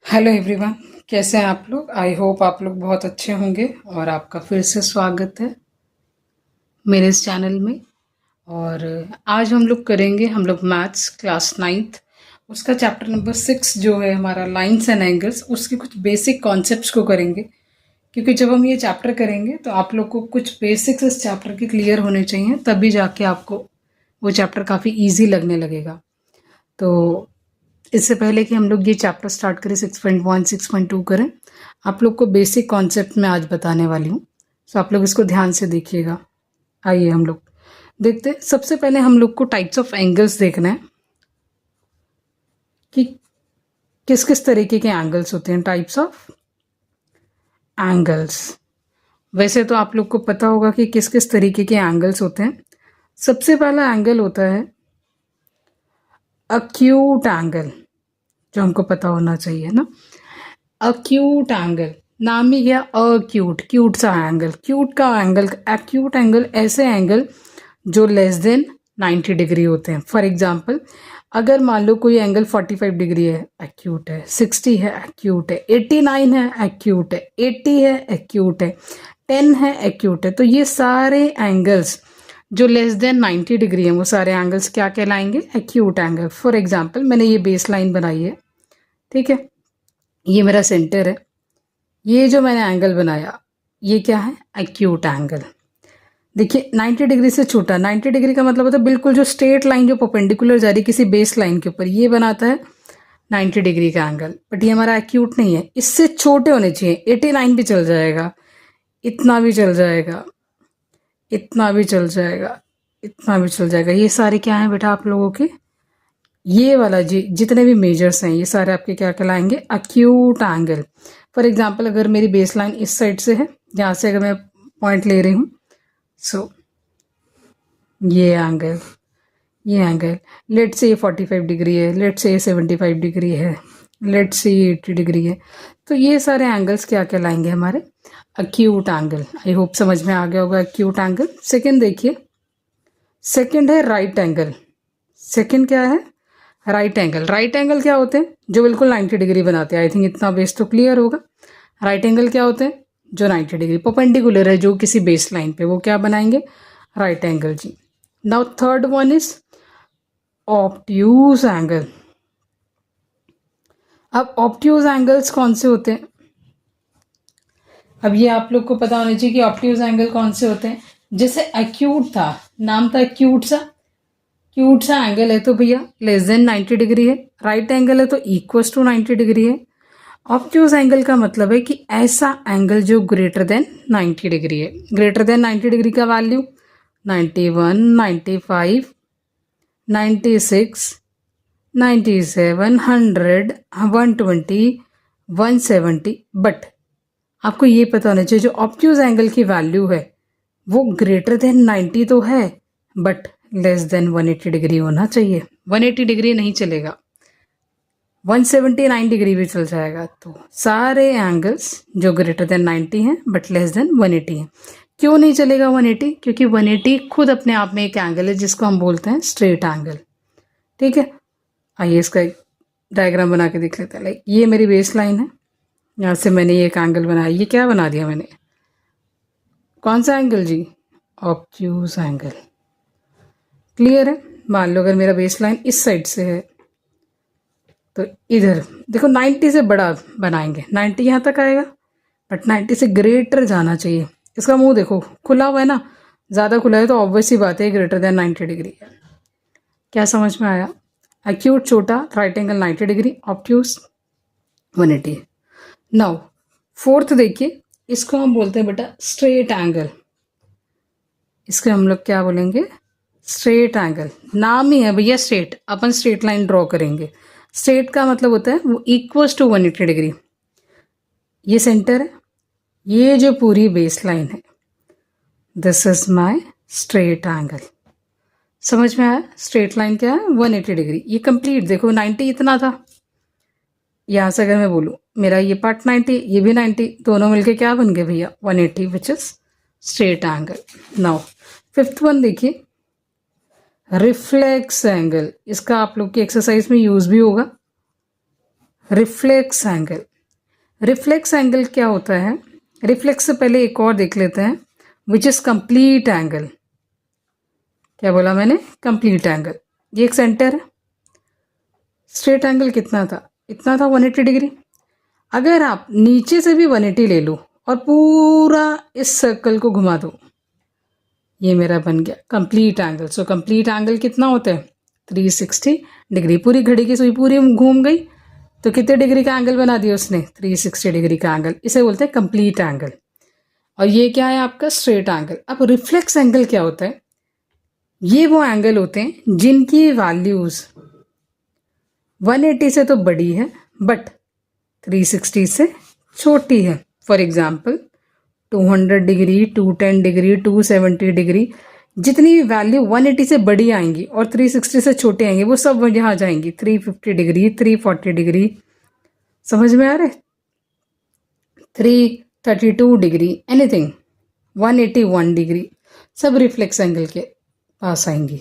Hello everyone, कैसे हैं आप लोग। आई होप आप लोग बहुत अच्छे होंगे और आपका फिर से स्वागत है मेरे इस चैनल में। और आज हम लोग मैथ्स क्लास नाइन्थ, उसका चैप्टर नंबर 6 जो है हमारा लाइंस एंड एंगल्स, उसके कुछ बेसिक कॉन्सेप्ट्स को करेंगे। क्योंकि जब हम ये चैप्टर करेंगे तो आप लोग को कुछ बेसिक्स इस चैप्टर के क्लियर होने चाहिए, तभी जाके आपको वो चैप्टर काफ़ी ईजी लगने लगेगा। तो इससे पहले कि हम लोग ये चैप्टर स्टार्ट करें 6.1 6.2 करें, आप लोग को बेसिक कॉन्सेप्ट मैं आज बताने वाली हूँ। तो आप लोग इसको ध्यान से देखिएगा। आइए हम लोग देखते हैं। सबसे पहले हम लोग को टाइप्स ऑफ एंगल्स देखना है कि किस किस तरीके के एंगल्स होते हैं। टाइप्स ऑफ एंगल्स, वैसे तो आप लोग को पता होगा कि किस किस तरीके के एंगल्स होते हैं। सबसे पहला एंगल होता है अक्यूट एंगल, जो हमको पता होना चाहिए ना। अक्यूट एंगल, नाम ही गया अक्यूट, क्यूट सा एंगल। क्यूट का एंगल, एक्यूट एंगल ऐसे एंगल जो लेस देन 90 डिग्री होते हैं। फॉर एग्जांपल, अगर मान लो कोई एंगल 45 डिग्री है, एक्यूट है। 60 है, एक्यूट है। 89 है, एक्यूट है। 80 है, एक्यूट है। 10 है, एक्यूट है। तो ये सारे एंगल्स जो लेस देन 90 डिग्री हैं, वो सारे एंगल्स क्या कहलाएंगे? Acute angle. फॉर एग्जाम्पल, मैंने ये बेस लाइन बनाई है, ठीक है, ये मेरा सेंटर है। ये जो मैंने एंगल बनाया, ये क्या है? Acute angle. देखिए 90 डिग्री से छोटा, 90 डिग्री का मतलब होता है बिल्कुल जो स्ट्रेट लाइन जो परपेंडिकुलर जा रही है किसी बेस लाइन के ऊपर, ये बनाता है 90 डिग्री का एंगल। बट ये हमारा एक्यूट नहीं है, इससे छोटे होने चाहिए। 89 भी चल जाएगा, इतना भी चल जाएगा, इतना भी चल जाएगा, इतना भी चल जाएगा। ये सारे क्या हैं बेटा आप लोगों के? ये वाला जी जितने भी मेजर्स हैं, ये सारे आपके क्या कहलाएंगे? Acute angle. फॉर एग्जांपल, अगर मेरी बेस लाइन इस साइड से है, यहाँ से अगर मैं पॉइंट ले रही हूँ, सो ये एंगल, ये एंगल, लेट से ये 45 डिग्री है, लेट से ये 75 डिग्री है, लेट से ये 80 डिग्री है। तो ये सारे एंगल्स क्या कहलाएंगे? हमारे अक्यूट एंगल। आई होप समझ में आ गया होगा अक्यूट एंगल। सेकेंड देखिए, सेकेंड है राइट एंगल। सेकेंड क्या है? Right angle. राइट एंगल क्या होते हैं? जो बिल्कुल 90 डिग्री बनाते हैं। आई थिंक इतना बेस तो क्लियर होगा। राइट एंगल क्या होते हैं? जो 90 डिग्री परपेंडिकुलर है जो किसी बेस लाइन पे, वो क्या बनाएंगे? Right angle G. Now third one is obtuse angle. अब ऑब्ट्यूज एंगल्स कौन से होते हैं? अब ये आप लोग को पता होना चाहिए कि ऑब्ट्यूज एंगल कौन से होते हैं। जैसे एक्यूट था, नाम था क्यूट सा, क्यूट सा एंगल है तो भैया लेस देन 90 डिग्री है। राइट एंगल है तो इक्वस टू 90 डिग्री है। ऑब्ट्यूज एंगल का मतलब है कि ऐसा एंगल जो ग्रेटर देन 90 डिग्री है। ग्रेटर देन 90 डिग्री का वैल्यू 91, 95, 96, 97, 100, 120, 170। बट आपको ये पता होना चाहिए जो ऑब्ट्यूज एंगल की वैल्यू है वो ग्रेटर देन 90 तो है, बट लेस देन 180 डिग्री होना चाहिए। 180 डिग्री नहीं चलेगा, 179 डिग्री भी चल जाएगा। तो सारे एंगल्स जो ग्रेटर देन 90 हैं बट लेस देन 180 हैं। क्यों नहीं चलेगा 180? क्योंकि 180 खुद अपने आप में एक एंगल है जिसको हम बोलते हैं स्ट्रेट एंगल। ठीक है, आइए इसका एक डायग्राम बना के देख लेते हैं। लाइक ये मेरी बेस लाइन है, यहाँ से मैंने ये एक एंगल बनाया। ये क्या बना दिया मैंने? कौन सा angle G? Obtuse angle. Clear है? मान लो अगर मेरा बेस लाइन इस साइड से है तो इधर देखो 90 से बड़ा बनाएंगे। 90 यहाँ तक आएगा, बट 90 से ग्रेटर जाना चाहिए। इसका मुंह देखो खुला हुआ है ना, ज़्यादा खुला है तो ऑब्वियस ही बात है ग्रेटर देन 90 डिग्री है। क्या समझ में आया? एक्यूट छोटा, right angle 90 degree, obtuse 180। Now fourth देखिए, इसको हम बोलते हैं बेटा स्ट्रेट एंगल। इसको हम लोग क्या बोलेंगे? Straight angle. नाम ही है भैया स्ट्रेट, अपन स्ट्रेट लाइन ड्रॉ करेंगे। स्ट्रेट का मतलब होता है वो इक्वल्स टू 180 डिग्री। ये सेंटर है, ये जो पूरी बेस लाइन है, this is my straight angle. समझ में आया? स्ट्रेट लाइन क्या है? 180 डिग्री। ये कंप्लीट देखो 90 इतना था, यहाँ से अगर मैं बोलूँ मेरा ये पार्ट 90, ये भी 90, दोनों मिलके क्या बन गए भैया? 180, which is straight angle. Now fifth one देखिए, रिफ्लेक्स एंगल। इसका आप लोग की एक्सरसाइज में यूज भी होगा। Reflex angle. रिफ्लेक्स एंगल क्या होता है? रिफ्लेक्स से पहले एक और देख लेते हैं, विच इज कंप्लीट एंगल। क्या बोला मैंने? Complete angle. ये एक सेंटर है, स्ट्रेट एंगल कितना था? इतना था, 180 डिग्री। अगर आप नीचे से भी 180 ले लो और पूरा इस सर्कल को घुमा दो, ये मेरा बन गया complete angle. So complete angle कितना होता है? 360 डिग्री। पूरी घड़ी की सुई पूरी घूम गई तो कितने डिग्री का एंगल बना दिया उसने? 360 डिग्री का एंगल। इसे बोलते हैं कंप्लीट एंगल। और ये क्या है आपका? Straight angle. अब रिफ्लेक्स एंगल क्या होता है? ये वो एंगल होते हैं जिनकी वैल्यूज 180 से तो बड़ी है बट 360 से छोटी है। For example 200 degree, 210 degree, 270 degree, जितनी भी वैल्यू 180 से बड़ी आएंगी और 360 से छोटे आएंगे वो सब यहाँ आ जाएंगी। 350 डिग्री, 340 डिग्री, समझ में आ रहा है? 332 डिग्री, एनीथिंग, 181 डिग्री, सब रिफ्लेक्स एंगल के पास आएंगी।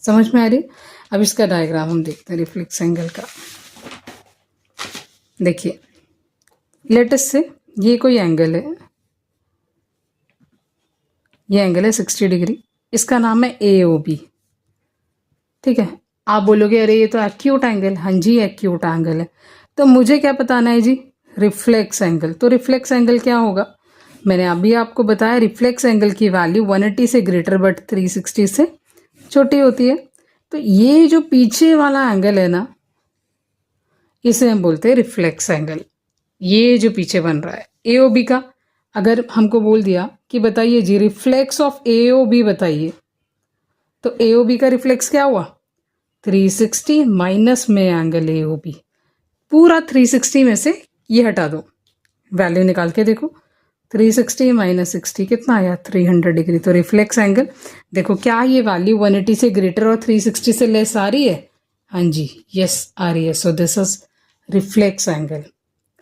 समझ में आ रही? अब इसका डायग्राम हम देखते हैं रिफ्लेक्स एंगल का। देखिए, लेटस से ये कोई एंगल है, ये एंगल है 60 डिग्री, इसका नाम है AOB। ठीक है, आप बोलोगे अरे ये तो एक्यूट एंगल। हाँ जी, एक्यूट एंगल है। तो मुझे क्या बताना है जी? Reflex angle. तो रिफ्लेक्स एंगल क्या होगा? मैंने अभी आपको बताया, रिफ्लेक्स एंगल की वैल्यू 180 से ग्रेटर बट 360 से छोटी होती है। तो ये जो पीछे वाला एंगल है ना, इसे हम बोलते हैं रिफ्लेक्स एंगल। ये जो पीछे बन रहा है AOB का, अगर हमको बोल दिया कि बताइए जी रिफ्लेक्स ऑफ AOB बताइए, तो AOB का रिफ्लेक्स क्या हुआ? 360 माइनस में एंगल AOB। पूरा 360 में से ये हटा दो, वैल्यू निकाल के देखो, 360 माइनस 60 कितना आया? 300 डिग्री। तो रिफ्लेक्स एंगल देखो, क्या ये वैल्यू 180 से ग्रेटर और 360 से लेस आ रही है? हाँ जी, यस आ रही है। So this is reflex angle.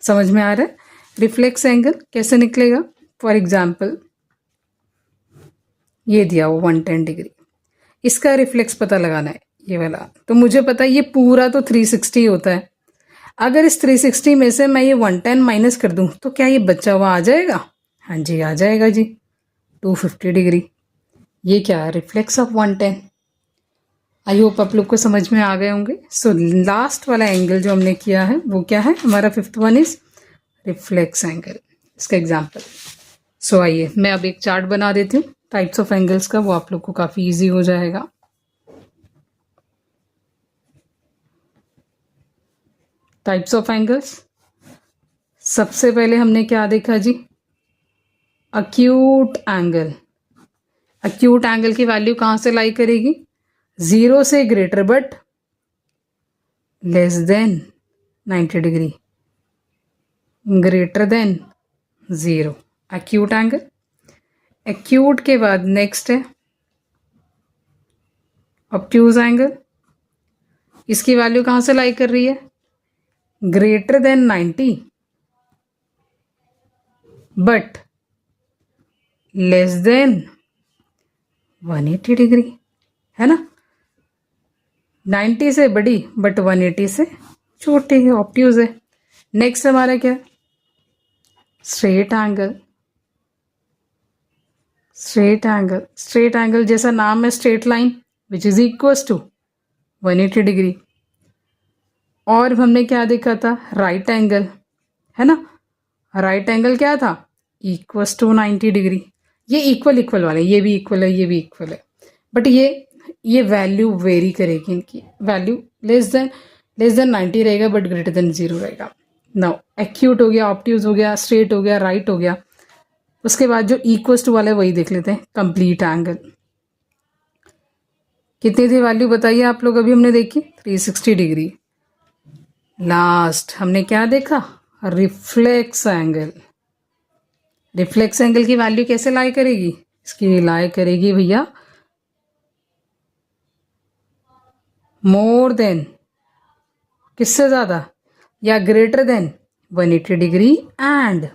समझ में आ रहा है? रिफ्लेक्स एंगल कैसे निकलेगा? फॉर एग्जाम्पल ये दिया हो 110 डिग्री, इसका रिफ्लेक्स पता लगाना है ये वाला। तो मुझे पता है ये पूरा तो 360 होता है। अगर इस 360 में से मैं ये 110 माइनस कर दूं तो क्या ये बचा हुआ आ जाएगा? हाँ जी, आ जाएगा जी, 250 डिग्री। ये क्या है? Reflex of 110। आई होप आप लोग को समझ में आ गए होंगे। सो लास्ट वाला एंगल जो हमने किया है वो क्या है? हमारा fifth one is reflex angle. इसका एग्जाम्पल। सो आइए मैं अब एक चार्ट बना देती हूँ टाइप्स ऑफ एंगल्स का, वो आप लोग को काफ़ी ईजी हो जाएगा। टाइप्स ऑफ एंगल्स, सबसे पहले हमने क्या देखा जी? Acute angle. अक्यूट एंगल की वैल्यू कहाँ से लाई करेगी? 0 से greater but less than 90 degree, greater than 0, acute angle. Acute के बाद नेक्स्ट है ऑब्ट्यूज एंगल। इसकी वैल्यू कहाँ से लाई कर रही है? Greater than 90 but less then 180 degree, है ना? 90 से बड़ी बट 180 से छोटी है, ऑब्ट्यूज है। नेक्स्ट हमारा क्या? Straight angle. Straight angle, straight angle जैसा नाम है, straight line which is equal to 180 degree. और हमने क्या देखा था? राइट एंगल, है ना? राइट एंगल क्या था? Equal to 90 degree. ये इक्वल इक्वल वाले, ये भी इक्वल है, ये भी इक्वल है, बट ये वैल्यू वेरी करेगी। इनकी वैल्यू लेस देन 90 रहेगा बट ग्रेटर देन 0 रहेगा। नाउ एक्यूट हो गया, ऑब्ट्यूज हो गया, स्ट्रेट हो गया, राइट हो गया। उसके बाद जो इक्वल टू वाले वही देख लेते हैं, कंप्लीट एंगल। कितनी थी वैल्यू बताइए आप लोग? अभी हमने देखी 360 डिग्री। लास्ट हमने क्या देखा? Reflex angle. रिफ्लेक्स एंगल की वैल्यू कैसे लाई करेगी? इसकी लाई करेगी भैया मोर देन, किससे ज्यादा? या greater than 180 degree and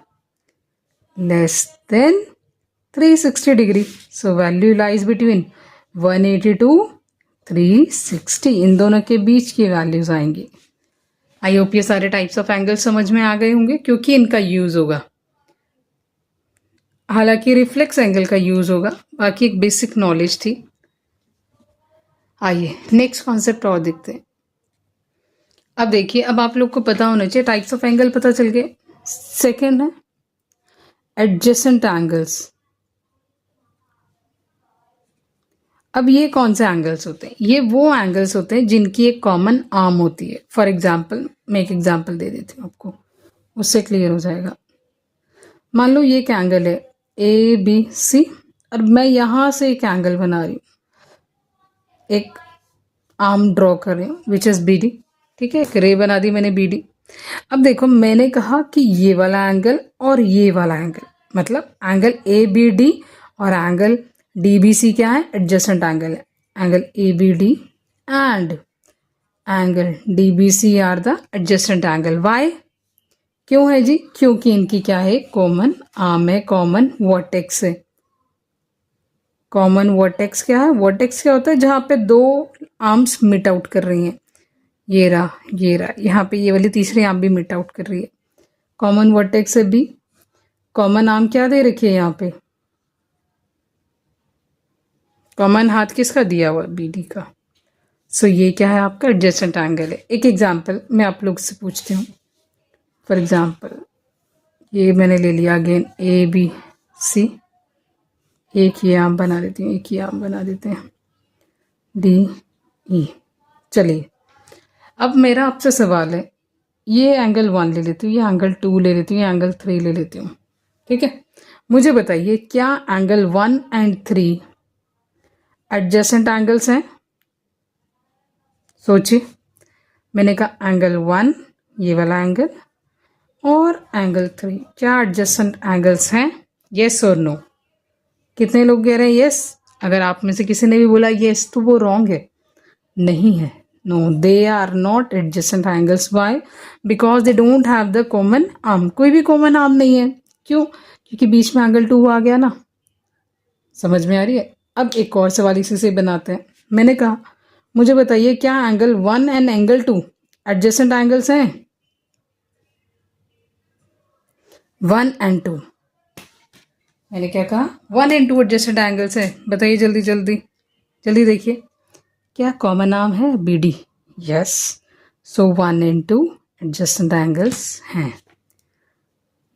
less than 360 degree. So value lies between 180 to 360, इन दोनों के बीच की वैल्यूज आएंगी। आई होप ये सारे टाइप्स ऑफ एंगल समझ में आ गए होंगे क्योंकि इनका यूज होगा, हालांकि रिफ्लेक्स एंगल का यूज होगा, बाकी एक बेसिक नॉलेज थी। आइए नेक्स्ट कॉन्सेप्ट और देखते हैं। अब देखिए, अब आप लोग को पता होना चाहिए, टाइप्स ऑफ एंगल पता चल गए। सेकेंड है एडजेसेंट एंगल्स। अब ये कौन से एंगल्स होते हैं? ये वो एंगल्स होते हैं जिनकी एक कॉमन आर्म होती है। फॉर एग्जाम्पल, मैं एक एग्जाम्पल दे देती हूँ आपको, उससे क्लियर हो जाएगा। मान लो ये एक एंगल है ए बी सी, और मैं यहां से एक एंगल बना रही हूँ, एक आर्म ड्रॉ कर रही हूँ विच इज बी डी। ठीक है, एक रे बना दी मैंने बी डी। अब देखो, मैंने कहा कि ये वाला एंगल और ये वाला एंगल, मतलब एंगल ए बी डी और एंगल डी बी सी क्या है? एडजेसेंट एंगल है। Angle A B D and angle D B C are the adjacent angle. Why? क्यों है जी? क्योंकि इनकी क्या है? कॉमन आर्म है, कॉमन वर्टेक्स है। कॉमन वर्टेक्स क्या है? वर्टेक्स क्या होता है? जहां पे दो आर्म्स मिट आउट कर रही हैं। ये रहा, ये रहा, यहाँ पे ये वाली तीसरी आर्म भी मिट आउट कर रही है। कॉमन वर्टेक्स है बी। कॉमन आर्म क्या दे रखी है यहाँ पे? कॉमन हाथ किसका दिया हुआ? बी डी का। सो ये क्या है? आपका एडजेसेंट एंगल है। एक एग्जाम्पल मैं आप लोग से पूछती हूँ। फॉर एग्जाम्पल, ये मैंने ले लिया अगेन ए बी सी, एक ही आर्म बना देती हूँ, एक ही आर्म बना देते हैं, डी ई। चलिए, अब मेरा आपसे सवाल है, ये एंगल 1 ले लेती हूँ, ये एंगल 2 ले लेती हूँ, ये एंगल 3 ले लेती हूँ। ठीक है, मुझे बताइए क्या एंगल 1 एंड 3 एडजेसेंट एंगल्स हैं? सोचिए, मैंने कहा एंगल 1 ये वाला एंगल और एंगल 3 क्या एडजेसेंट एंगल्स हैं? येस और नो? कितने लोग कह रहे हैं यस? अगर आप में से किसी ने भी बोला यस तो वो रॉन्ग है, नहीं है। No, they are not adjacent angles. Why? Because they don't have the common arm. कोई भी कॉमन आर्म नहीं है। क्यों? क्योंकि बीच में एंगल 2 आ गया ना। समझ में आ रही है? अब एक और सवाल इसी से बनाते हैं। मैंने कहा मुझे बताइए क्या angle 1 and angle 2 adjacent angles हैं? 1 एंड 2, मैंने क्या कहा? 1 एंड 2 एडजेसेंट एंगल्स है। बताइए जल्दी जल्दी, जल्दी देखिए, क्या कॉमन आर्म है? B D. Yes, so 1 and 2 adjacent angles हैं।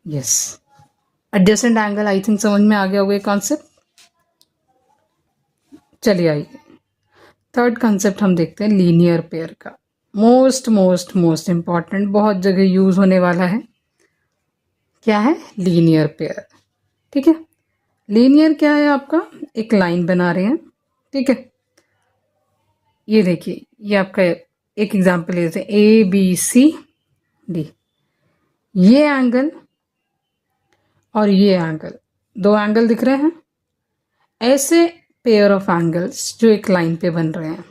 Yes, adjacent angle I think समझ में आ गया होगा कॉन्सेप्ट। चलिए आइए, थर्ड कॉन्सेप्ट हम देखते हैं, लीनियर पेयर का। मोस्ट मोस्ट मोस्ट इंपॉर्टेंट, बहुत जगह यूज होने वाला है। क्या है? Linear pair. ठीक है, लीनियर क्या है? आपका एक लाइन बना रहे हैं। ठीक है, ये देखिए, ये आपका एक एग्जांपल लेते हैं, ए बी सी डी। ये एंगल और ये एंगल, दो एंगल दिख रहे हैं। ऐसे पेयर ऑफ एंगल्स जो एक लाइन पे बन रहे हैं,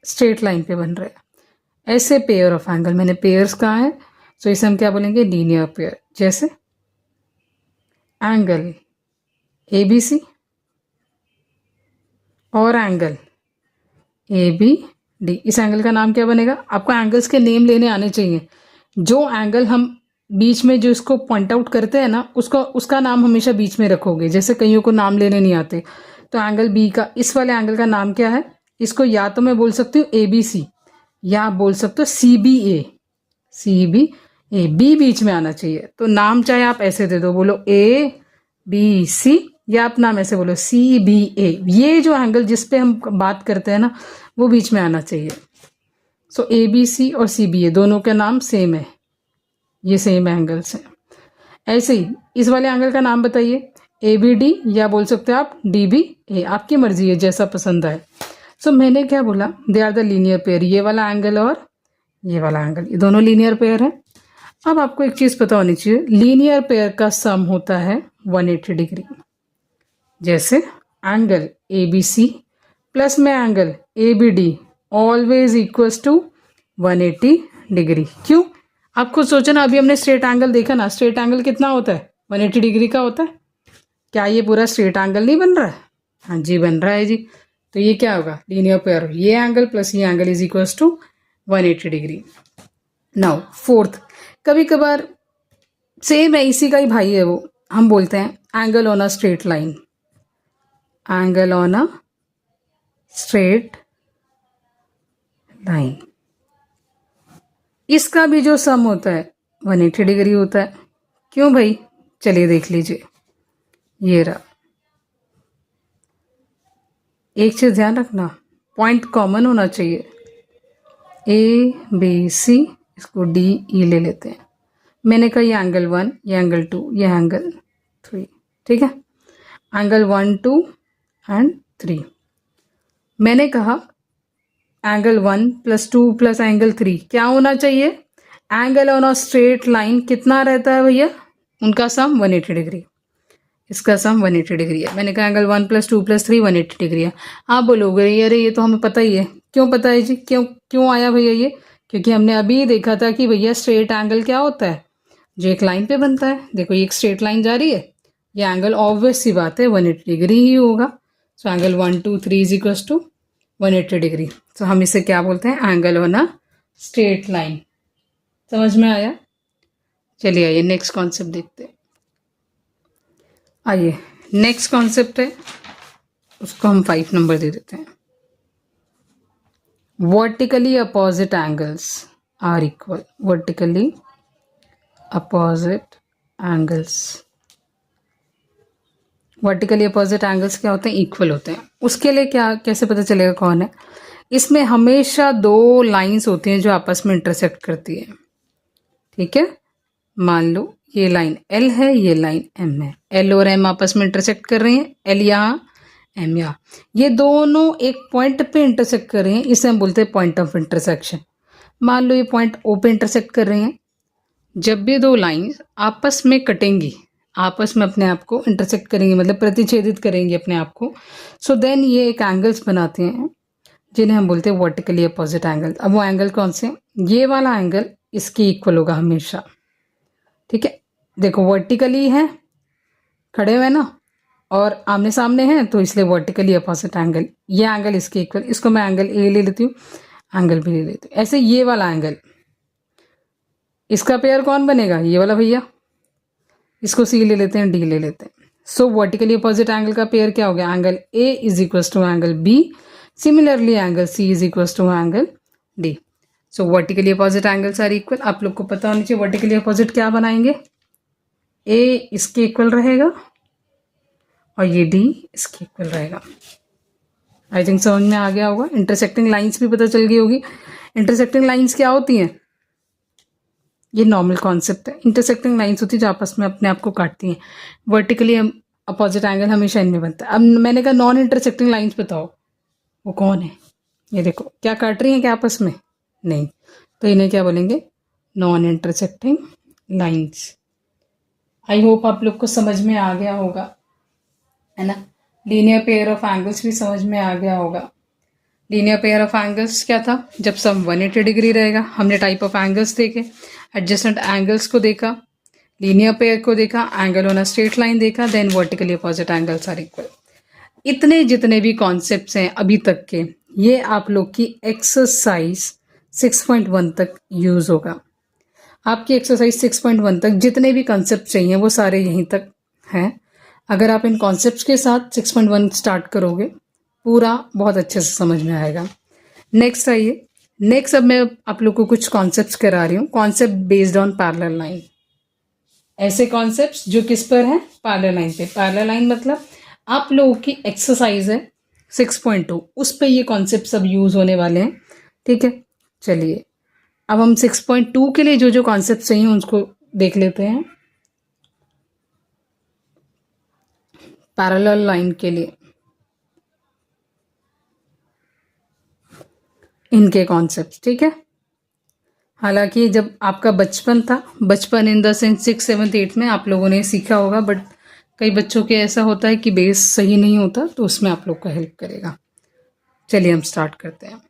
स्ट्रेट लाइन पे बन रहे हैं, ऐसे पेयर ऑफ एंगल, मैंने पेयर्स कहा है, तो इसे हम क्या बोलेंगे? Linear pair. जैसे एंगल ए बी सी और एंगल ए बी डी। इस एंगल का नाम क्या बनेगा? आपको एंगल्स के नेम लेने आने चाहिए। जो एंगल हम बीच में जो इसको पॉइंट आउट करते हैं ना, उसका नाम हमेशा बीच में रखोगे। जैसे कईयों को नाम लेने नहीं आते, तो एंगल बी का, इस वाले एंगल का नाम क्या है? इसको या तो मैं बोल सकती हूँ ए बी सी, या आप बोल सकते हो सी बी ए। सी बी ए, बी बीच में आना चाहिए। तो नाम चाहे आप ऐसे दे दो, बोलो ए बी सी, या आप नाम ऐसे बोलो सी बी ए। ये जो एंगल जिस पे हम बात करते हैं ना, वो बीच में आना चाहिए। सो ए बी सी और सी बी ए दोनों का नाम सेम है, ये सेम एंगल्स हैं। ऐसे ही इस वाले एंगल का नाम बताइए, ए बी डी, या बोल सकते हो आप डी बी ए, आपकी मर्जी है, जैसा पसंद आए। सो मैंने क्या बोला? They are the linear pair. ये वाला एंगल और ये वाला एंगल, ये दोनों लीनियर पेयर है। अब आपको एक चीज पता होनी चाहिए, लीनियर पेयर का सम होता है 180 डिग्री। जैसे angle A B C plus में angle A B D always equals to 180 degree. क्यों? आप खुद सोचो ना, अभी हमने स्ट्रेट एंगल देखा ना, स्ट्रेट एंगल कितना होता है? 180 डिग्री का होता है। क्या ये पूरा स्ट्रेट एंगल नहीं बन रहा है? हाँ जी, बन रहा है जी। तो ये क्या होगा? Linear pair. ये एंगल प्लस ये angle is equals to 180 degree. Now fourth, कभी कभार सेम है, इसी का ही भाई है वो, हम बोलते हैं angle on a straight line, angle on a straight line. इसका भी जो सम होता है 180 डिग्री होता है। क्यों भाई, चलिए देख लीजिए, ये रहा। एक चीज ध्यान रखना, पॉइंट कॉमन होना चाहिए, ए बी सी, इसको डी ई ले लेते हैं। मैंने कहा ये एंगल 1, ये एंगल 2, ये एंगल 3, ठीक है, एंगल 1 2 एंड 3। मैंने कहा एंगल 1 + 2 + एंगल 3 क्या होना चाहिए, angle on a straight line कितना रहता है भैया, उनका सम 180 डिग्री, इसका सम 180 डिग्री है। मैंने कहा एंगल 1 + 2 + 3 180 डिग्री है। आप बोलोगे अरे ये तो हमें पता ही है। क्यों पता है जी, क्यों क्यों आया भैया ये, क्योंकि हमने अभी देखा था कि भैया स्ट्रेट एंगल क्या होता है, जो एक लाइन पे बनता है। देखो ये एक स्ट्रेट लाइन जा रही है, ये एंगल ऑब्वियस सी बात है 180 डिग्री ही होगा। सो एंगल 1 2 3 = 180 डिग्री। तो हम इसे क्या बोलते हैं, angle on a straight line. समझ में आया? चलिए आइए नेक्स्ट कॉन्सेप्ट देखते हैं। आइए नेक्स्ट कॉन्सेप्ट है, उसको हम 5 नंबर दे देते हैं। Vertically opposite angles are equal, vertically opposite angles, vertically opposite angles क्या होते हैं, इक्वल होते हैं। उसके लिए क्या, कैसे पता चलेगा कौन है, इसमें हमेशा 2 लाइंस होती हैं जो आपस में इंटरसेक्ट करती है, ठीक है। मान लो ये लाइन L है, ये लाइन M है, L और M आपस में इंटरसेक्ट कर रही हैं, L यहाँ, M यहाँ, ये दोनों एक पॉइंट पे इंटरसेक्ट कर रहे हैं, इसे हम बोलते हैं पॉइंट ऑफ इंटरसेक्शन। मान लो ये पॉइंट O पे इंटरसेक्ट कर रहे हैं। जब भी 2 लाइंस आपस में कटेंगी, आपस में अपने आप को इंटरसेक्ट करेंगे, मतलब प्रतिच्छेदित करेंगे अपने आप को, सो देन ये एक एंगल्स बनाते हैं जिन्हें हम बोलते हैं वर्टिकली अपोजिट एंगल। अब वो एंगल कौन से, ये वाला एंगल इसके इक्वल होगा हमेशा, ठीक है। देखो वर्टिकली है, खड़े हुए ना, और आमने सामने हैं, तो इसलिए वर्टिकली अपोजिट एंगल, ये एंगल इसके इक्वल, इसको मैं एंगल ए ले लेती हूँ, एंगल बी ले लेती हूँ। ऐसे ये वाला एंगल, इसका पेयर कौन बनेगा, ये वाला भैया, इसको सी ले लेते हैं, डी ले लेते हैं। सो वर्टिकली अपोजिट एंगल का पेयर क्या हो गया, angle A = angle B, similarly angle C = angle D. So vertically opposite angles are equal. आप लोग को पता होना चाहिए वर्टिकली अपोजिट क्या बनाएंगे, ए इसके इक्वल रहेगा और ये डी इसके इक्वल रहेगा। आई थिंक समझ में आ गया होगा। इंटरसेक्टिंग लाइंस भी पता चल गई होगी। इंटरसेक्टिंग लाइंस क्या होती हैं, ये नॉर्मल कॉन्सेप्ट है। इंटरसेक्टिंग लाइंस होती है जो आपस में अपने आप को काटती हैं। वर्टिकली अपोजिट एंगल हमेशा इनमें बनता है। अब मैंने कहा नॉन इंटरसेक्टिंग लाइंस बताओ, वो कौन है, ये देखो क्या काट रही हैं क्या आपस में, नहीं, तो इन्हें क्या बोलेंगे, नॉन इंटरसेक्टिंग लाइंस। आई होप आप लोग को समझ में आ गया होगा, है ना। लीनियर पेयर ऑफ एंगल्स भी समझ में आ गया होगा। लीनियर पेयर ऑफ एंगल्स क्या था, जब सम 180 डिग्री रहेगा। हमने टाइप ऑफ एंगल्स देखे, एडजेसेंट एंगल्स को देखा, लीनियर पेयर को देखा, angle on a straight line देखा, then vertically opposite angles are equal. इतने जितने भी कॉन्सेप्ट्स हैं अभी तक के, ये आप लोग की एक्सरसाइज 6.1 तक यूज होगा। आपकी एक्सरसाइज 6.1 तक जितने भी कॉन्सेप्ट चाहिए वो सारे यहीं तक हैं। अगर आप इन कॉन्सेप्ट्स के साथ 6.1 स्टार्ट करोगे, पूरा बहुत अच्छे से समझ में आएगा। नेक्स्ट आइए, नेक्स्ट अब मैं आप लोग को कुछ कॉन्सेप्ट्स करा रही हूँ, concept based on parallel line. ऐसे कॉन्सेप्ट्स जो किस पर हैं, पैरेलल लाइन पे। पैरेलल लाइन मतलब आप लोगों की एक्सरसाइज है 6.2, उस पे ये कॉन्सेप्ट सब यूज होने वाले हैं, ठीक है। चलिए अब हम 6.2 के लिए जो जो कॉन्सेप्ट चाहिए उसको देख लेते हैं। पैरेलल लाइन के लिए इनके कॉन्सेप्ट, ठीक है। हालांकि जब आपका बचपन था, बचपन इन द सेंस 6, 7, 8 में आप लोगों ने सीखा होगा, बट कई बच्चों के ऐसा होता है कि बेस सही नहीं होता, तो उसमें आप लोग का हेल्प करेगा। चलिए हम स्टार्ट करते हैं।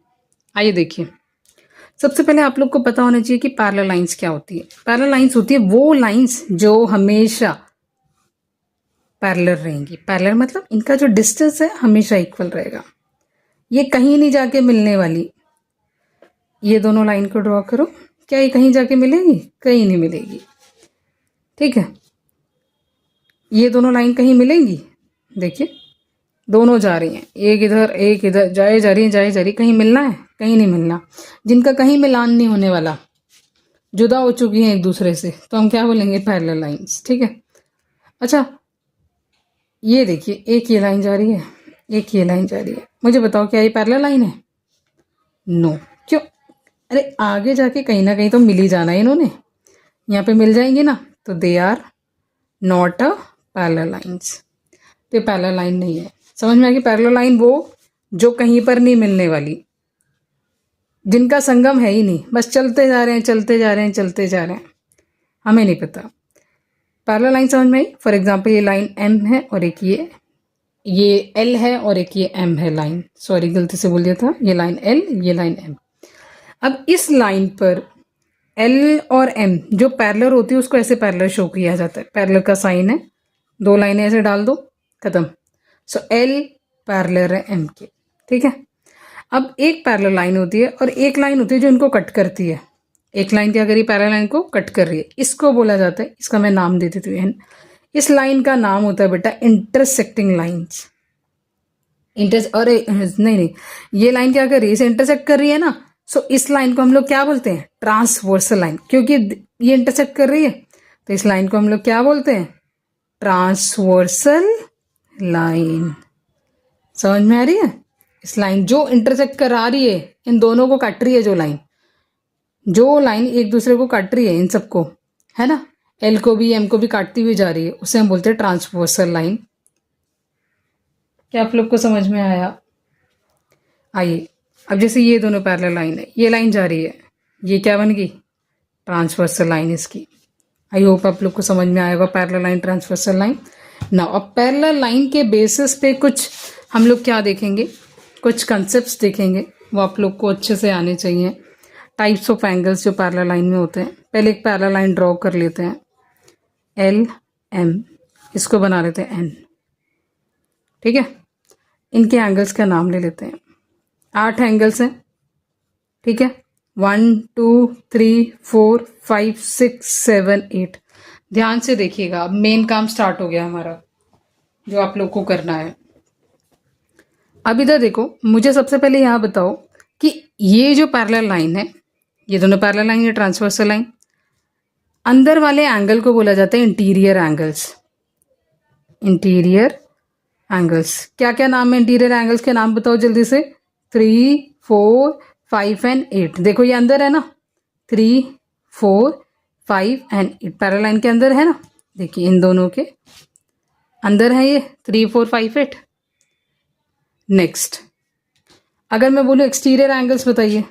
आइए देखिए, सबसे पहले आप लोग को पता होना चाहिए कि पैरेलल लाइंस क्या होती है। पैरेलल लाइंस होती है वो लाइंस जो हमेशा पैरेलल रहेंगी। पैरेलल मतलब इनका जो डिस्टेंस है हमेशा इक्वल रहेगा, ये कहीं नहीं जाके मिलने वाली। ये दोनों लाइन को ड्रॉ करो, क्या ये कहीं जाके मिलेगी? कहीं नहीं मिलेगी। ठीक है, ये दोनों लाइन कहीं मिलेंगी? देखिए दोनों जा रही हैं, एक इधर जाए जा रही है, जाए जा रही, कहीं मिलना है? कहीं नहीं मिलना। जिनका कहीं मिलान नहीं होने वाला, जुदा हो चुकी हैं एक दूसरे से, तो हम क्या बोलेंगे? Parallel lines. ठीक है, अच्छा ये देखिए, एक ये लाइन जा रही है, एक ये लाइन जा रही है, मुझे बताओ क्या ये पैरेलल लाइन है? नो। क्यों? अरे आगे जाके कहीं ना कहीं तो मिल ही जाना है इन्होंने, यहाँ पे मिल जाएंगे ना, तो they are not a parallel lines. तो ये पैरेलल लाइन नहीं है। समझ में आ गई? पैरेलल लाइन वो जो कहीं पर नहीं मिलने वाली, जिनका संगम है ही नहीं, बस चलते जा रहे हैं, चलते जा रहे हैं, चलते जा रहे हैं, हमें नहीं पता। पैरेलल लाइन समझ में आई? फॉर एग्जाम्पल ये लाइन एम है और एक ये एल है और एक ये एम है लाइन, सॉरी गलती से बोल दिया था, ये लाइन एल, ये लाइन एम। अब इस लाइन पर एल और एम जो पैरेलल होती है उसको ऐसे पैरेलल शो किया जाता है। पैरेलल का साइन है, दो लाइनें ऐसे डाल दो, खत्म। सो एल पैरेलल है एम के। ठीक है, अब एक पैरेलल लाइन होती है और एक लाइन होती है जो इनको कट करती है। एक लाइन क्या करी? पैरेलल लाइन को कट कर रही है, इसको बोला जाता है, इसका मैं नाम दे देती हूँ, इस लाइन का नाम होता है बेटा इंटरसेक्टिंग लाइंस। और नहीं, ये लाइन क्या कर रही है? इसे इंटरसेक्ट कर रही है ना, सो इस लाइन को हम लोग क्या बोलते हैं? ट्रांसवर्सल लाइन, क्योंकि ये इंटरसेक्ट कर रही है, तो इस लाइन को हम लोग क्या बोलते हैं? Transversal line. समझ में आ रही है? इस लाइन जो इंटरसेक्ट करा रही है, इन दोनों को काट रही है, जो लाइन एक दूसरे को काट रही है, इन सबको, है ना, एल को भी एम को भी काटती हुई जा रही है, उसे हम बोलते हैं ट्रांसवर्सल लाइन। क्या आप लोग को समझ में आया? आइए, अब जैसे ये दोनों पैरेलल लाइन है, ये लाइन जा रही है, ये क्या बन गई? ट्रांसवर्सल लाइन इसकी। आई होप आप लोग को समझ में आएगा पैरेलल लाइन, ट्रांसवर्सल लाइन। ना अब पैरेलल लाइन के बेसिस पे कुछ हम लोग क्या देखेंगे? कुछ कंसेप्ट्स देखेंगे, वो आप लोग को अच्छे से आने चाहिए। टाइप्स ऑफ एंगल्स जो पैरेलल लाइन में होते हैं। पहले एक पैरेलल लाइन ड्रॉ कर लेते हैं, एल एम, इसको बना लेते हैं एन। ठीक है, इनके एंगल्स का नाम ले लेते हैं। 8 एंगल्स हैं। ठीक है, 1 2 3 4 5 6 7 8। ध्यान से देखिएगा, अब मेन काम स्टार्ट हो गया हमारा, जो आप लोग को करना है। अब इधर देखो, मुझे सबसे पहले यहाँ बताओ कि ये जो पैरेलल लाइन है, ये दोनों पैरेलल लाइन है, ट्रांसवर्सल लाइन, अंदर वाले एंगल को बोला जाता है इंटीरियर एंगल्स। इंटीरियर एंगल्स, क्या क्या नाम है इंटीरियर एंगल्स के? नाम बताओ जल्दी से। 3 4 5 एंड 8। देखो ये अंदर है ना, 3 4 5 एंड 8 पैरेलल लाइन के अंदर है ना। देखिए इन दोनों के अंदर है ये 3 4 5 8। नेक्स्ट, अगर मैं बोलूं एक्सटीरियर एंगल्स बताइए।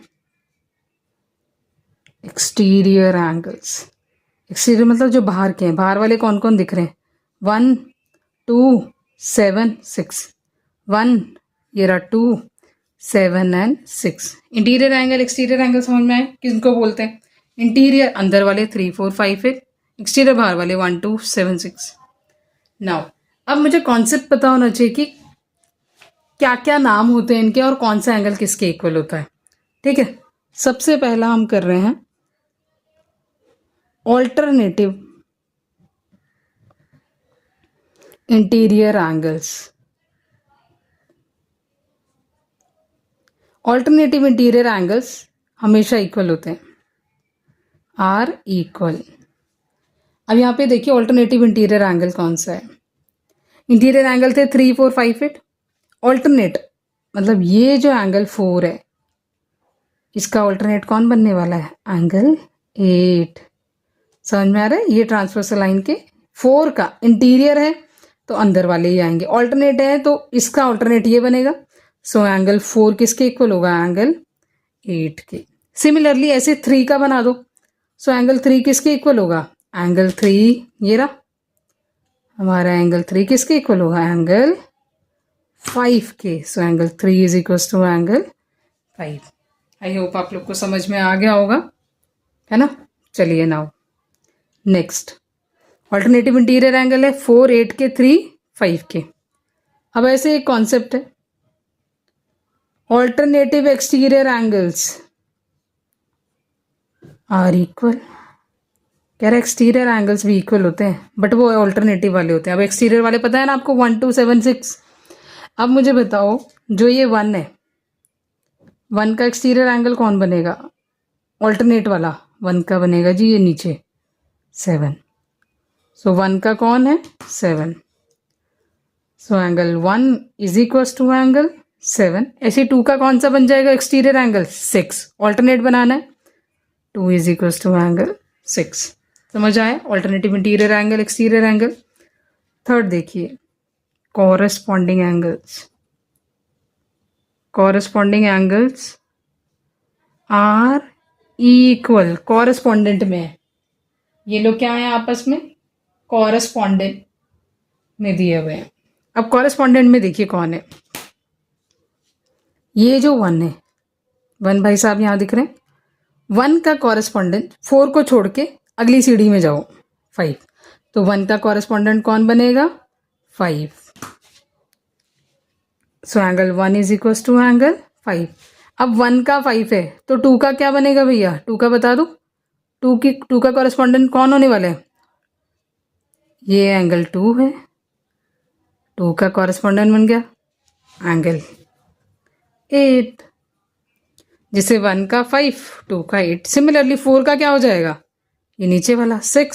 एक्सटीरियर एंगल्स, एक्सटीरियर मतलब जो बाहर के हैं, बाहर वाले कौन कौन दिख रहे हैं? 1 2 7 6, 1, ये रहा 2 7 and 6। Interior angle exterior angle समझ में आए? किसको बोलते हैं? इंटीरियर अंदर वाले 3 4 5 8, एक्सटीरियर बाहर वाले 1 2 7 6। नाउ अब मुझे कॉन्सेप्ट पता होना चाहिए कि क्या क्या नाम होते हैं इनके और कौन सा एंगल किसके इक्वल होता है। ठीक है, सबसे पहला हम कर रहे हैं alternative interior angles. Alternative interior angles हमेशा इक्वल होते हैं, आर इक्वल। अब यहाँ पे देखिए ऑल्टरनेटिव इंटीरियर एंगल कौन सा है? इंटीरियर एंगल थे 3 4 5 8। ऑल्टरनेट मतलब ये जो एंगल 4 है, इसका ऑल्टरनेट कौन बनने वाला है? एंगल 8। समझ में आ रहा है? ये ट्रांसवर्सल लाइन के 4 का इंटीरियर है तो अंदर वाले ही आएंगे, ऑल्टरनेट है तो इसका ऑल्टरनेट ये बनेगा। सो एंगल 4 किसके इक्वल होगा? एंगल 8 के। सिमिलरली ऐसे 3 का बना दो, सो एंगल 3 किसके इक्वल होगा? एंगल 3, ये रहा हमारा एंगल 3 किसके इक्वल होगा? एंगल 5 के। So angle 3 is equal to angle 5। I hope आप लोग को समझ में आ गया होगा, है ना। चलिए now next, alternative interior angle है 4 8 के, 3 5 के। अब ऐसे एक कॉन्सेप्ट है alternative exterior angles. Are equal, कह रहे एक्सटीरियर एंगल्स भी इक्वल होते हैं बट वो ऑल्टरनेटिव वाले होते हैं। अब एक्सटीरियर वाले पता है ना आपको 1 2 7 6। अब मुझे बताओ जो ये 1 है, 1 का एक्सटीरियर एंगल कौन बनेगा? ऑल्टरनेट वाला 1 का बनेगा जी ये नीचे 7। सो 1 का कौन है? 7। So angle 1 is equal to angle 7। ऐसे 2 का कौन सा बन जाएगा एक्सटीरियर एंगल? 6। ऑल्टरनेट बनाना है, 2 इज इक्वल टू एंगल 6। समझ आया? Alternative interior angle, exterior angle. Third देखिए, corresponding angles. Corresponding angles are equal, correspondent में है ये लोग, क्या है आपस में? कॉरेस्पॉन्डेंट में दिए हुए हैं। अब कॉरेस्पॉन्डेंट में देखिए कौन है, ये जो 1 है, 1 भाई साहब यहाँ दिख रहे हैं। 1 का कॉरेस्पॉन्डेंट 4 को छोड़ के अगली सीढ़ी में जाओ 5, तो 1 का कॉरेस्पॉन्डेंट कौन बनेगा? 5। So angle 1 is equal to angle 5। अब 1 का 5 है तो 2 का क्या बनेगा भैया? 2 का बता दो, 2 का कॉरेस्पॉन्डेंट कौन होने वाला है? ये एंगल 2 है, 2 का कॉरेस्पॉन्डेंट बन गया एंगल 8। जिसे 1 का 5, 2 का 8। सिमिलरली 4 का क्या हो जाएगा? ये नीचे वाला 6।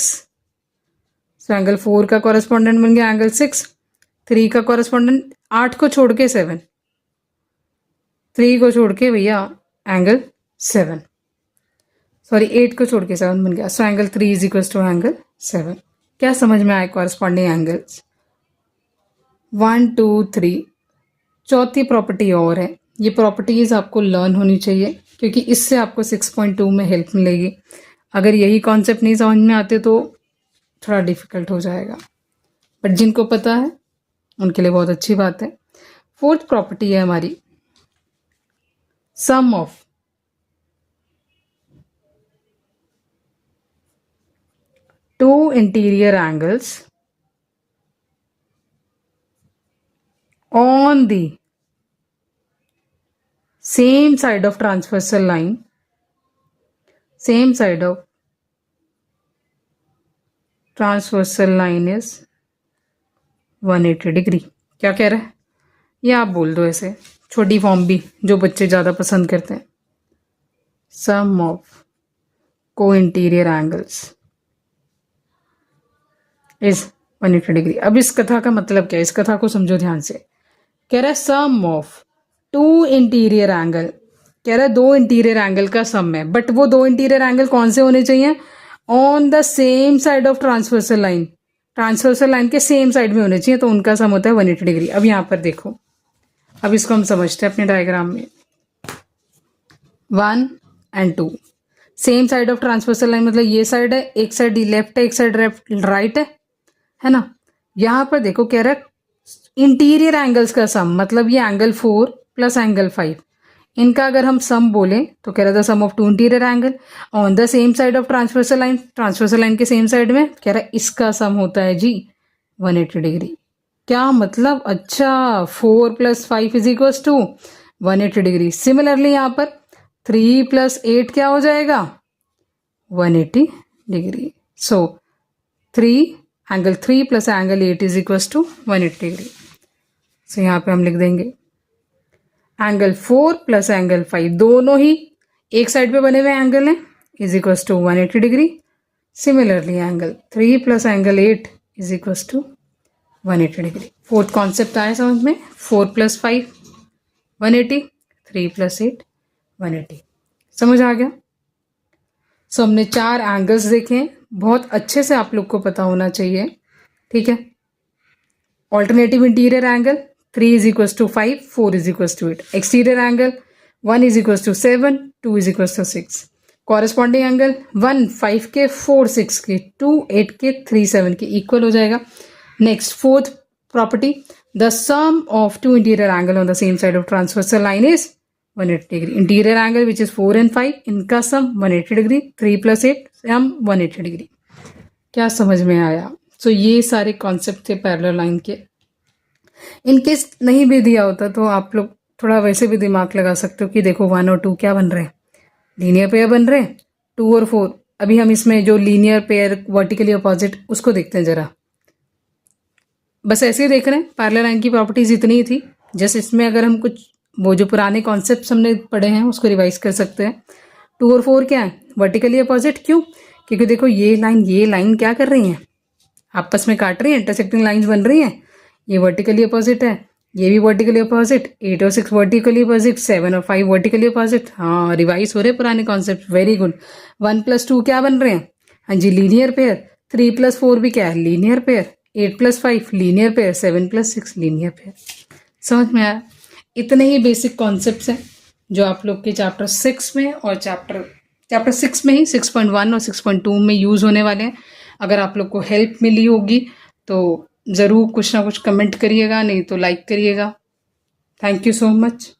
सो एंगल 4 का कॉरेस्पॉन्डेंट बन गया एंगल 6। 3 का कॉरेस्पॉन्डेंट 8 को छोड़ के 7, 3 को छोड़ के भैया एंगल 7, सॉरी 8 को छोड़ के 7 बन गया। So angle 3 is equal to angle 7। क्या समझ में आए कॉरेस्पॉन्डिंग एंगल्स? 1 2 3। चौथी प्रॉपर्टी और है, ये प्रॉपर्टीज आपको लर्न होनी चाहिए क्योंकि इससे आपको 6.2 में हेल्प मिलेगी। अगर यही कॉन्सेप्ट नहीं समझ में आते तो थोड़ा डिफिकल्ट हो जाएगा, बट जिनको पता है उनके लिए बहुत अच्छी बात है। फोर्थ प्रॉपर्टी है हमारी, sum of two interior angles on the same side of transversal line, same side of transversal line is 180 degree. क्या कह रहा है ये आप बोल दो ऐसे, छोटी फॉर्म भी जो बच्चे ज़्यादा पसंद करते हैं। सम ऑफ को इंटीरियर एंगल्स इज 180 डिग्री। अब इस कथा का मतलब क्या है, इस कथा को समझो ध्यान से। कह रहा है सम ऑफ टू इंटीरियर एंगल, कह रहा है 2 इंटीरियर एंगल का सम है, बट वो 2 इंटीरियर एंगल कौन से होने चाहिए? On the same side of transversal line, transversal line के सेम साइड में होने चाहिए, तो उनका सम होता है 180 डिग्री। अब यहाँ पर देखो, अब इसको हम समझते हैं अपने डायग्राम में। 1 and 2 same side of transversal line, मतलब ये साइड है, एक साइड लेफ्ट है, एक साइड राइट है ना। यहाँ पर देखो कह रहा है इंटीरियर एंगल्स का सम, मतलब ये एंगल 4 प्लस एंगल 5, इनका अगर हम सम बोलें तो कह रहा था sum of two interior angle on the same side of transversal line, transversal line के सेम साइड में, कह रहा है इसका सम होता है जी 180 डिग्री। क्या मतलब? अच्छा 4 + 5 is equal to 180 degree. Similarly यहाँ पर 3 + 8 क्या हो जाएगा? 180 degree. So 3 angle 3 plus angle 8 is equal to 180 degree. So यहाँ पे हम लिख देंगे एंगल 4 प्लस एंगल 5 दोनों ही एक साइड पे बने हुए एंगल हैं, is equal to 180 degree. Similarly angle 3 plus angle 8 is equal to 180 degree. Fourth concept आया समझ में, 4 + 5 180, 3 + 8 180। समझ आ गया? सो हमने 4 एंगल्स देखे, बहुत अच्छे से आप लोग को पता होना चाहिए, ठीक है। Alternative interior angle 3 is equal to 5, 4 is equal to 8। Exterior angle 1 is equal to 7, 2 is equal to 6। Corresponding angle 1 5 के, 4 6 के, 2 8 के, 3 7 के इक्वल हो जाएगा। Next fourth property, the sum of two interior angle on the same side of transversal line is 180 degree. Interior angle which is 4 and 5, इनका सम 180 degree, 3 + 8 सम 180 degree. क्या समझ में आया? सो ये सारे कॉन्सेप्ट थे पैरेलल लाइन के। इनकेस नहीं भी दिया होता तो आप लोग थोड़ा वैसे भी दिमाग लगा सकते हो कि देखो 1 और 2 क्या बन रहे हैं, लीनियर पेयर बन रहे हैं। 2 और 4। अभी हम इसमें जो लीनियर पेयर वर्टिकली अपोजिट उसको देखते हैं ज़रा। बस ऐसे ही देख रहे हैं, पैरेलल लाइन की प्रॉपर्टीज़ इतनी ही थी। जस्ट इसमें अगर हम कुछ वो जो पुराने कॉन्सेप्ट हमने पढ़े हैं उसको रिवाइज कर सकते हैं। 2 और 4 क्या है, वर्टिकली अपोजिट। क्यों? क्योंकि देखो ये लाइन क्या कर रही हैं, आपस में काट रही हैं, इंटरसेक्टिंग लाइंस बन रही हैं। ये वर्टिकली अपोजिट है, ये भी वर्टिकली अपोजिट। 8 और 6 वर्टिकली अपोजिट, 7 और 5 वर्टिकली अपोजिट। हाँ, रिवाइज हो रहे पुराने कॉन्सेप्ट, वेरी गुड। 1 + 2 क्या बन रहे हैं? हाँ जी, लीनियर पेयर। 3 + 4 भी क्या है, linear pair. 8 + 5 linear pair, 7 + 6 linear pair. समझ में आया? इतने ही बेसिक कॉन्सेप्ट्स हैं जो आप लोग के चैप्टर 6 में और चैप्टर 6 में ही 6.1 और 6.2 में यूज़ होने वाले हैं। अगर आप लोग को हेल्प मिली होगी तो ज़रूर कुछ ना कुछ कमेंट करिएगा, नहीं तो लाइक करिएगा। Thank you so much.